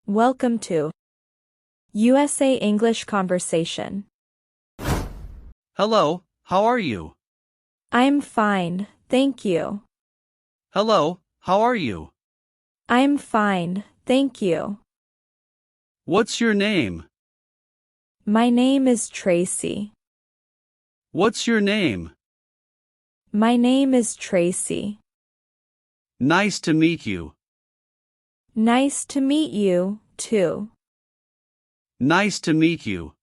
Welcome to USA English Conversation. Hello, how are you? I'm fine, thank you. Hello, how are you? I'm fine, thank you. What's your name? My name is Tracy. What's your name? My name is Tracy. Nice to meet you. Nice to meet you, too. Nice to meet you.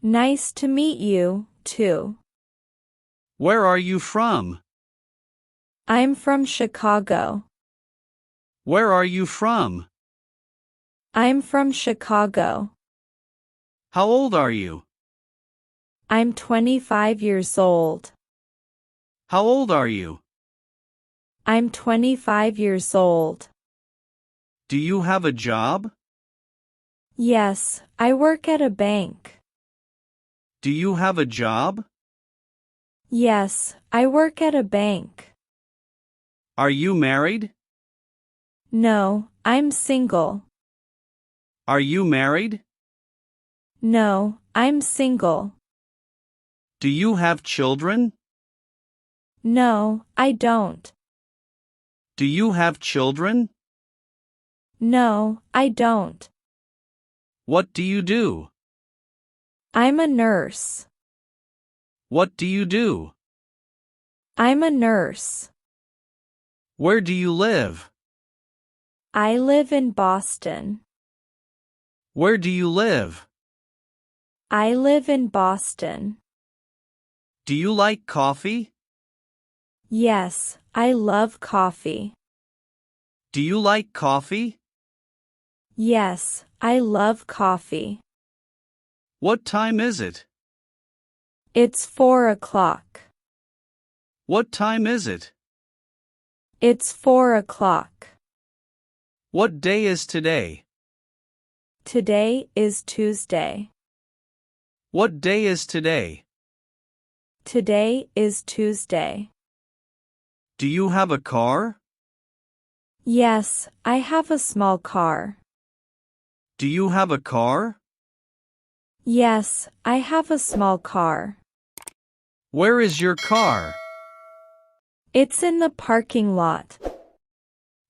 Nice to meet you, too. Where are you from? I'm from Chicago. Where are you from? I'm from Chicago. How old are you? I'm 25 years old. How old are you? I'm 25 years old. Do you have a job? Yes, I work at a bank. Do you have a job? Yes, I work at a bank. Are you married? No, I'm single. Are you married? No, I'm single. Do you have children? No, I don't. Do you have children? No, I don't. What do you do? I'm a nurse. What do you do? I'm a nurse. Where do you live? I live in Boston. Where do you live? I live in Boston. Do you like coffee? Yes, I love coffee. Do you like coffee? Yes, I love coffee. What time is it? It's 4 o'clock. What time is it? It's 4 o'clock. What day is today? Today is Tuesday. What day is today? Today is Tuesday. Do you have a car? Yes, I have a small car. Do you have a car? Yes, I have a small car. Where is your car? It's in the parking lot.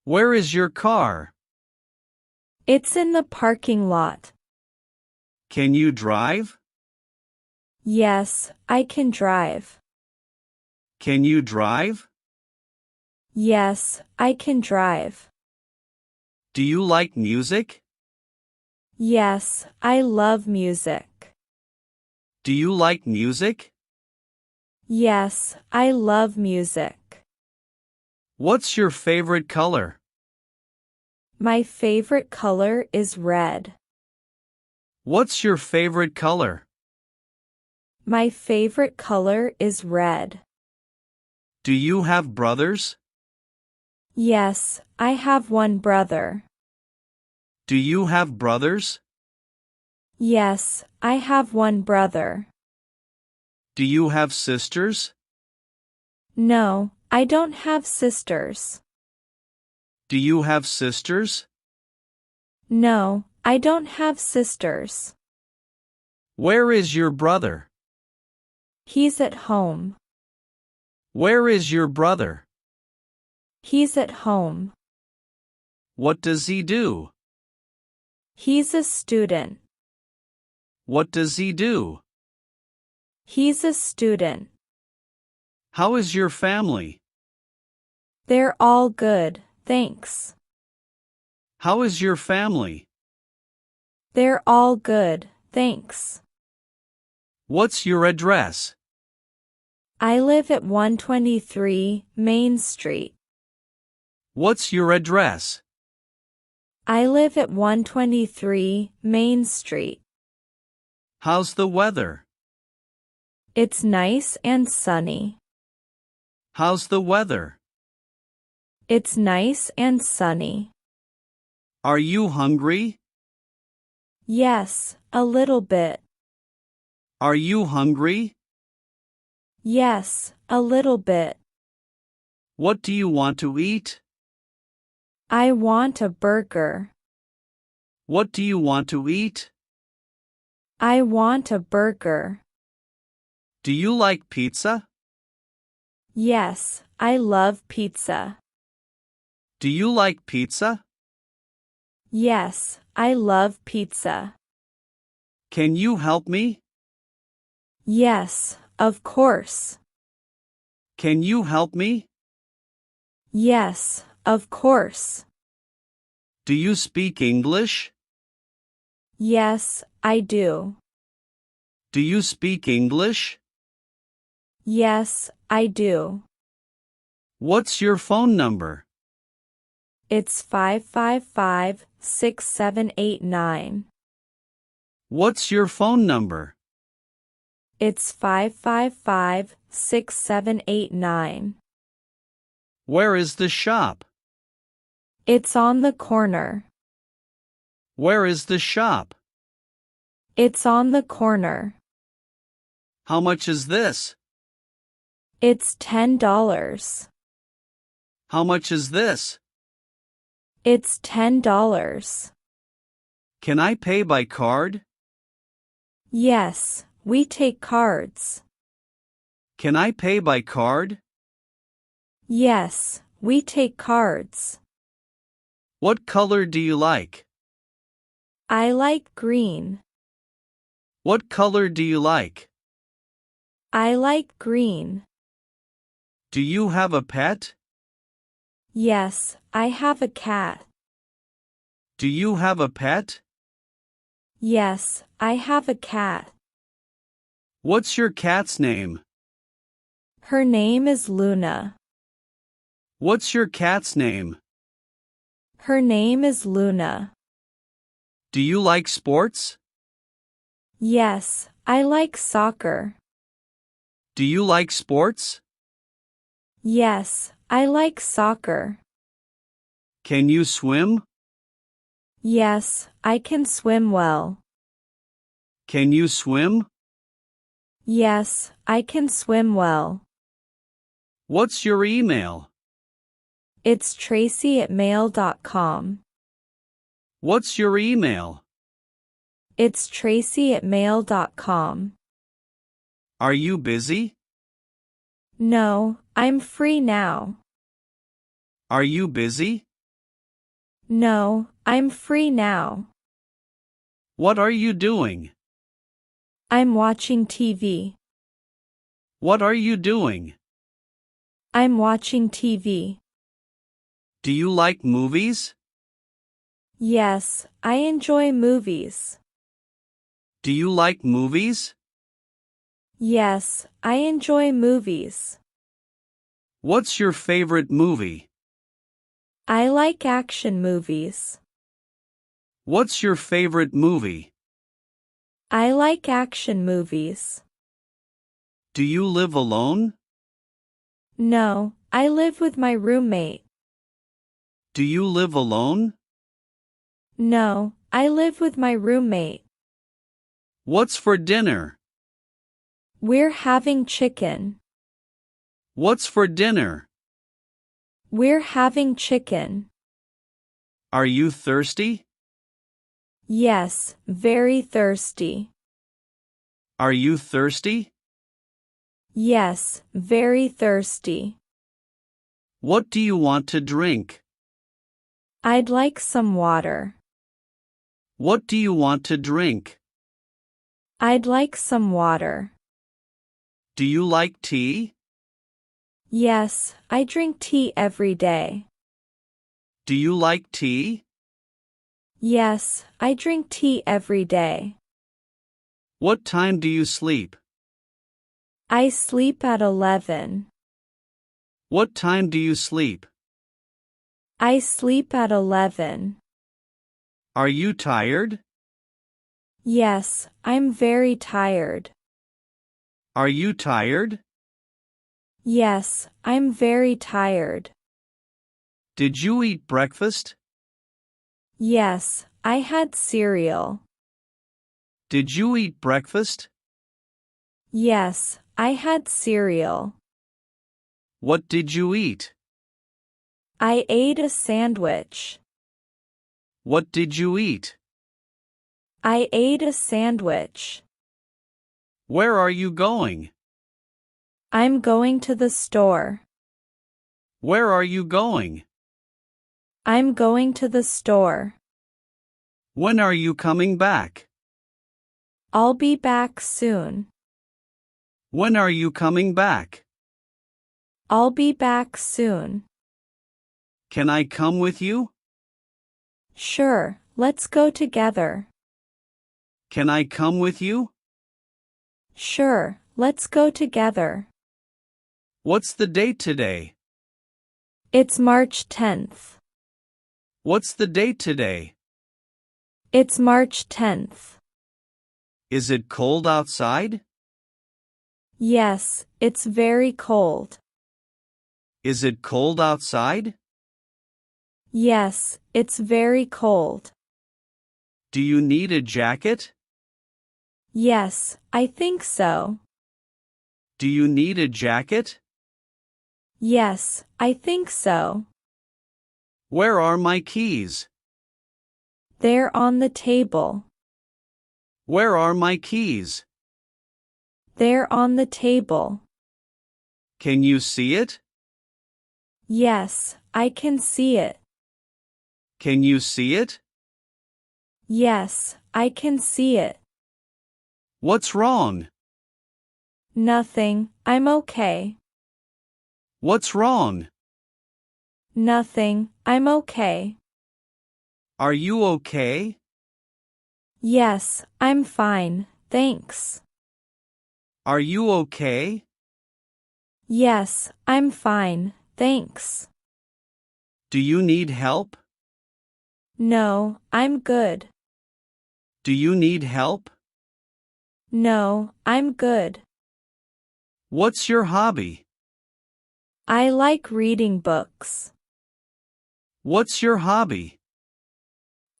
Where is your car? It's in the parking lot. Can you drive? Yes, I can drive. Can you drive? Yes, I can drive. Do you like music? Yes, I love music. Do you like music? Yes, I love music. What's your favorite color? My favorite color is red. What's your favorite color? My favorite color is red. Do you have brothers? Yes, I have one brother. Do you have brothers? Yes, I have one brother. Do you have sisters? No, I don't have sisters. Do you have sisters? No, I don't have sisters. Where is your brother? He's at home. Where is your brother? He's at home. What does he do? He's a student. What does he do? He's a student. How is your family? They're all good, thanks. How is your family? They're all good, thanks. What's your address? I live at 123 Main Street. What's your address? I live at 123 Main Street. How's the weather? It's nice and sunny. How's the weather? It's nice and sunny. Are you hungry? Yes, a little bit. Are you hungry? Yes, a little bit. What do you want to eat? I want a burger. What do you want to eat? I want a burger. Do you like pizza? Yes, I love pizza. Do you like pizza? Yes, I love pizza. Can you help me? Yes, of course. Can you help me? Yes, of course. Do you speak English? Yes, I do. Do you speak English? Yes, I do. What's your phone number? It's 555-6789. What's your phone number? It's 555-6789. Where is the shop? It's on the corner. Where is the shop? It's on the corner. How much is this? It's $10. How much is this? It's $10. Can I pay by card? Yes, we take cards. Can I pay by card? Yes, we take cards. What color do you like? I like green. What color do you like? I like green. Do you have a pet? Yes, I have a cat. Do you have a pet? Yes, I have a cat. What's your cat's name? Her name is Luna. What's your cat's name? Her name is Luna. Do you like sports? Yes, I like soccer. Do you like sports? Yes, I like soccer. Can you swim? Yes, I can swim well. Can you swim? Yes, I can swim well. What's your email? It's tracy@mail.com. What's your email? It's tracy@mail.com. Are you busy? No, I'm free now. Are you busy? No, I'm free now. What are you doing? I'm watching TV. What are you doing? I'm watching TV. Do you like movies? Yes, I enjoy movies. Do you like movies? Yes, I enjoy movies. What's your favorite movie? I like action movies. What's your favorite movie? I like action movies. Do you live alone? No, I live with my roommate. Do you live alone? No, I live with my roommate. What's for dinner? We're having chicken. What's for dinner? We're having chicken. Are you thirsty? Yes, very thirsty. Are you thirsty? Yes, very thirsty. What do you want to drink? I'd like some water. What do you want to drink? I'd like some water. Do you like tea? Yes, I drink tea every day. Do you like tea? Yes, I drink tea every day. What time do you sleep? I sleep at 11. What time do you sleep? I sleep at 11. Are you tired? Yes, I'm very tired. Are you tired? Yes, I'm very tired. Did you eat breakfast? Yes, I had cereal. Did you eat breakfast? Yes, I had cereal. What did you eat? I ate a sandwich. What did you eat? I ate a sandwich. Where are you going? I'm going to the store. Where are you going? I'm going to the store. When are you coming back? I'll be back soon. When are you coming back? I'll be back soon. Can I come with you? Sure, let's go together. Can I come with you? Sure, let's go together. What's the date today? It's March 10th. What's the date today? It's March 10th. Is it cold outside? Yes, it's very cold. Is it cold outside? Yes, it's very cold. Do you need a jacket? Yes, I think so. Do you need a jacket? Yes, I think so. Where are my keys? They're on the table. Where are my keys? They're on the table. Can you see it? Yes, I can see it. Can you see it? Yes, I can see it. What's wrong? Nothing, I'm okay. What's wrong? Nothing, I'm okay. Are you okay? Yes, I'm fine, thanks. Are you okay? Yes, I'm fine, thanks. Do you need help? No, I'm good. Do you need help? No, I'm good. What's your hobby? I like reading books. What's your hobby?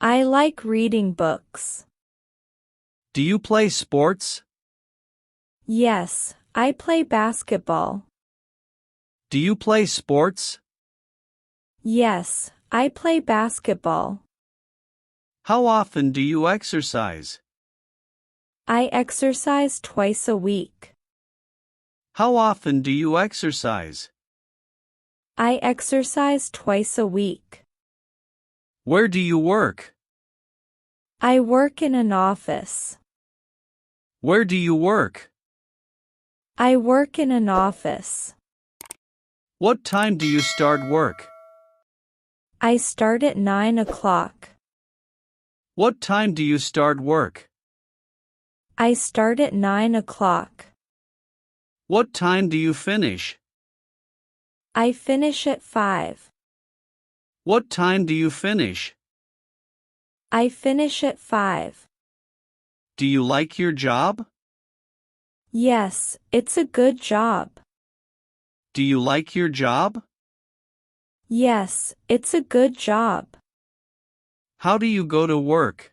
I like reading books. Do you play sports? Yes, I play basketball. Do you play sports? Yes, I play basketball. How often do you exercise? I exercise twice a week. How often do you exercise? I exercise twice a week. Where do you work? I work in an office. Where do you work? I work in an office. What time do you start work? I start at 9 o'clock. What time do you start work? I start at 9 o'clock. What time do you finish? I finish at 5. What time do you finish? I finish at 5. Do you like your job? Yes, it's a good job. Do you like your job? Yes, it's a good job. How do you go to work?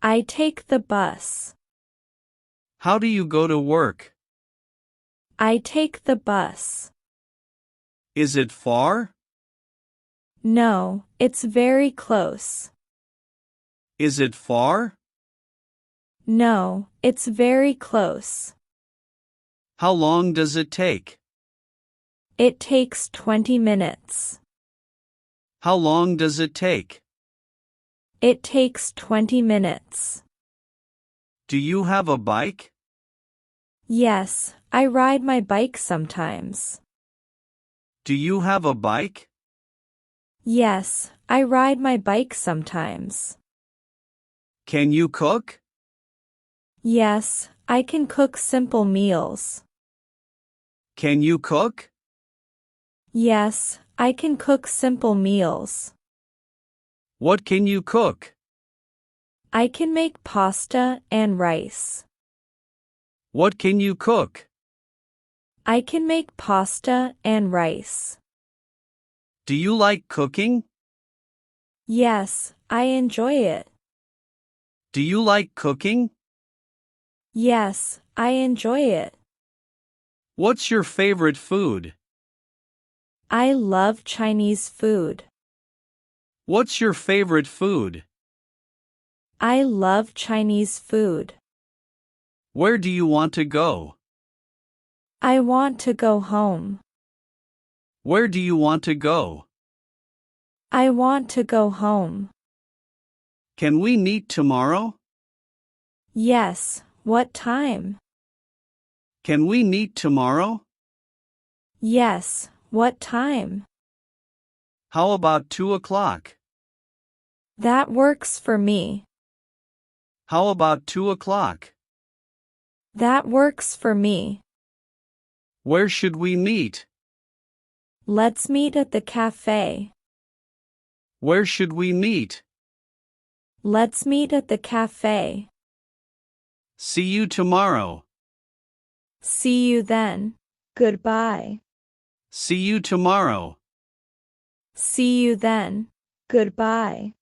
I take the bus. How do you go to work? I take the bus. Is it far? No, it's very close. Is it far? No, it's very close. How long does it take? It takes 20 minutes. How long does it take? It takes 20 minutes. Do you have a bike? Yes, I ride my bike sometimes. Do you have a bike? Yes, I ride my bike sometimes. Can you cook? Yes, I can cook simple meals. Can you cook? Yes, I can cook simple meals. What can you cook? I can make pasta and rice. What can you cook? I can make pasta and rice. Do you like cooking? Yes, I enjoy it. Do you like cooking? Yes, I enjoy it. What's your favorite food? I love Chinese food. What's your favorite food? I love Chinese food. Where do you want to go? I want to go home. Where do you want to go? I want to go home. Can we meet tomorrow? Yes, what time? Can we meet tomorrow? Yes, what time? How about 2 o'clock? That works for me. How about 2 o'clock? That works for me. Where should we meet? Let's meet at the cafe. Where should we meet? Let's meet at the cafe. See you tomorrow. See you then. Goodbye. See you tomorrow. See you then. Goodbye.